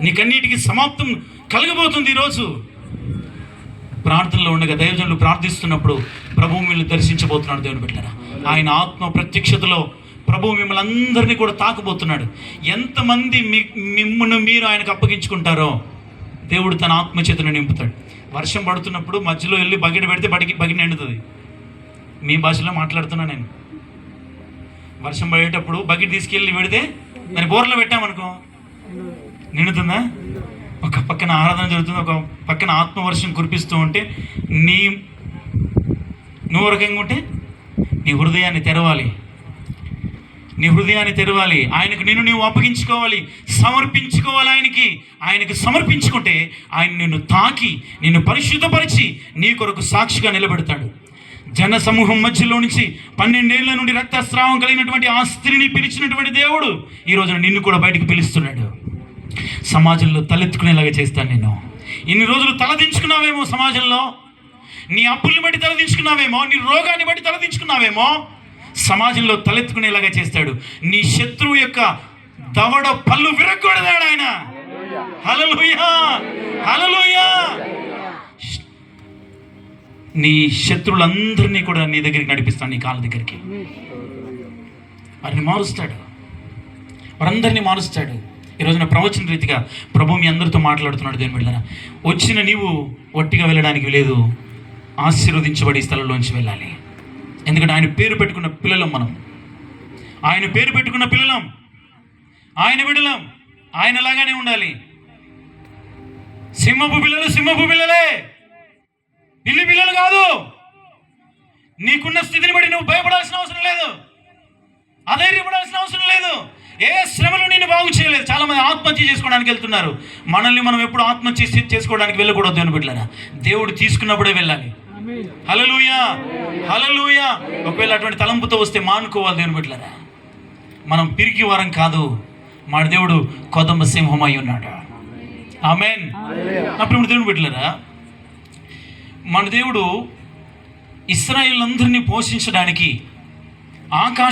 నీ కన్నీటికి సమాప్తం కలగబోతుంది. ఈరోజు ప్రార్థనలో ఉండగా దైవజనులు ప్రార్థిస్తున్నప్పుడు ప్రభువు మిమ్మల్ని దర్శించబోతున్నాడు. దేవుని బిడ్డలారా, ఆయన ఆత్మ ప్రత్యక్షతలో ప్రభువు మిమ్మల్ని అందరినీ కూడా తాకబోతున్నాడు. ఎంతమంది మిమ్మల్ని మీరు ఆయనకు అప్పగించుకుంటారో దేవుడు తన ఆత్మచేతను నింపుతాడు. వర్షం పడుతున్నప్పుడు మధ్యలో వెళ్ళి బకెట్ పెడితే బకెట్ నిండుతుంది. మీ భాషలో మాట్లాడుతున్నా నేను. వర్షం పడేటప్పుడు బకెట్ తీసుకెళ్ళి పెడితే దాన్ని బోర్లో పెట్టామనుకో నిండుతుందా? ఒక పక్కన ఆరాధన జరుగుతుంది, ఒక పక్కన ఆత్మవర్షం కురిపిస్తూ ఉంటే నువ్వు రకంగా ఉంటే నీ హృదయాన్ని తెరవాలి. ఆయనకు నీవు అప్పగించుకోవాలి, సమర్పించుకోవాలి. ఆయనకు సమర్పించుకుంటే ఆయన నిన్ను తాకి నిన్ను పరిశుద్ధపరిచి నీ కొరకు సాక్షిగా నిలబెడతాడు. జన సమూహం మధ్యలో నుంచి 12 ఏళ్ల నుండి రక్తస్రావం కలిగినటువంటి ఆ స్త్రీని పిలిచినటువంటి దేవుడు ఈరోజు నిన్ను కూడా బయటకు పిలుస్తున్నాడు. సమాజంలో తలెత్తుకునేలాగా చేస్తాను నేను. ఇన్ని రోజులు తలదించుకున్నావేమో, సమాజంలో నీ అప్పుల్ని బట్టి తలదించుకున్నావేమో, నీ రోగాన్ని బట్టి తలదించుకున్నావేమో, సమాజంలో తలెత్తుకునేలాగా చేస్తాడు. నీ శత్రువు యొక్క దవడ పళ్ళు విరగొడతాడు ఆయన. హల్లెలూయా, హల్లెలూయా. నీ శత్రువులందరినీ కూడా నీ దగ్గరికి నడిపిస్తాడు, నీ కాళ్ళ దగ్గరికి. వారిని మారుస్తాడు, వారందరినీ మారుస్తాడు. ఈరోజున ప్రవచన రీతిగా ప్రభు మీ అందరితో మాట్లాడుతున్నాడు. దేవుని బిడ్డలారా, వచ్చిన నీవు ఒట్టిగా వెళ్ళడానికి లేదు, ఆశీర్వదించబడి స్థలంలోంచి వెళ్ళాలి. ఎందుకంటే ఆయన పేరు పెట్టుకున్న పిల్లలం మనం. ఆయన పేరు పెట్టుకున్న పిల్లలం, ఆయన బిడ్డలం. ఆయనలాగానే ఉండాలి. సింహపు పిల్లలే, పిల్లి పిల్లలు కాదు. నీకున్న స్థితిని బట్టి నువ్వు భయపడాల్సిన అవసరం లేదు, అధైర్యపడాల్సిన అవసరం లేదు. ఏ శ్రమలు నేను బాగు చేయలేదు. చాలా మంది ఆత్మహత్య చేసుకోవడానికి వెళ్తున్నారు. మనల్ని మనం ఎప్పుడు ఆత్మహత్య చేసుకోవడానికి వెళ్ళకూడదు. దేవుని బిడ్డలారా, దేవుడు తీసుకున్నప్పుడే వెళ్ళాలి. హల్లెలూయా, హల్లెలూయా. ఒకవేళ అటువంటి తలంపుతో వస్తే మానుకోవాలి. దేవుని బిడ్డలారా, మనం పిరికి వారం కాదు, మన దేవుడు కొదంబ సింహం అయి ఉన్నాడు. ఆమేన్. అప్పుడు దేవుని బిడ్డలారా, మన దేవుడు ఇశ్రాయేలులందరినీ పోషించడానికి ఆకాశ